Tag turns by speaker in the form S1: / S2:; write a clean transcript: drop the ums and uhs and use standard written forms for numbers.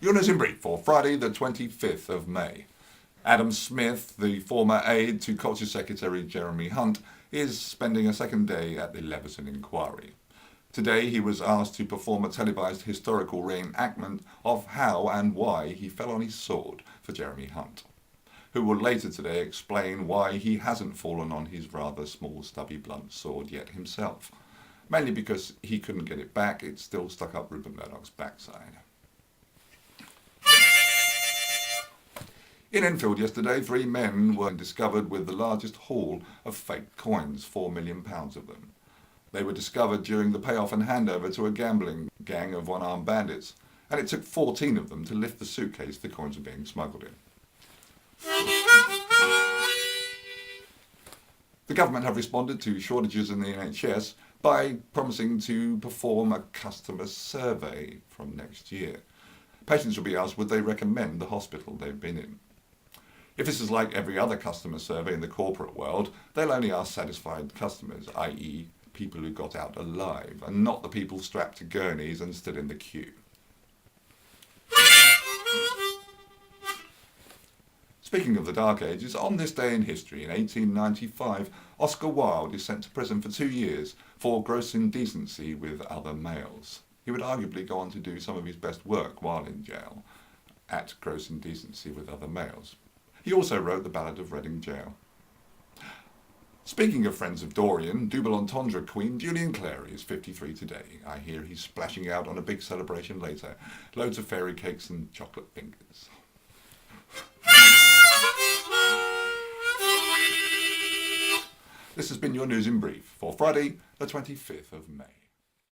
S1: Your news in brief for Friday the 25th of May. Adam Smith, the former aide to Culture Secretary Jeremy Hunt, is spending a second day at the Leveson inquiry. Today he was asked to perform a televised historical reenactment of how and why he fell on his sword for Jeremy Hunt, who will later today explain why he hasn't fallen on his rather small, stubby, blunt sword yet himself. Mainly because he couldn't get it back, it's still stuck up Rupert Murdoch's backside. In Enfield yesterday, 3 men were discovered with the largest haul of fake coins, £4 million of them. They were discovered during the payoff and handover to a gambling gang of one-armed bandits, and it took 14 of them to lift the suitcase the coins were being smuggled in. The government have responded to shortages in the NHS by promising to perform a customer survey from next year. Patients will be asked would they recommend the hospital they've been in. If this is like every other customer survey in the corporate world, they'll only ask satisfied customers, i.e. people who got out alive, and not the people strapped to gurneys and stood in the queue. Speaking of the Dark Ages, on this day in history, in 1895, Oscar Wilde is sent to prison for 2 years for gross indecency with other males. He would arguably go on to do some of his best work while in jail at gross indecency with other males. He also wrote the Ballad of Reading Gaol. Speaking of friends of Dorian, double entendre queen Julian Clary is 53 today. I hear he's splashing out on a big celebration later. Loads of fairy cakes and chocolate fingers. This has been your news in brief for Friday, the 25th of May.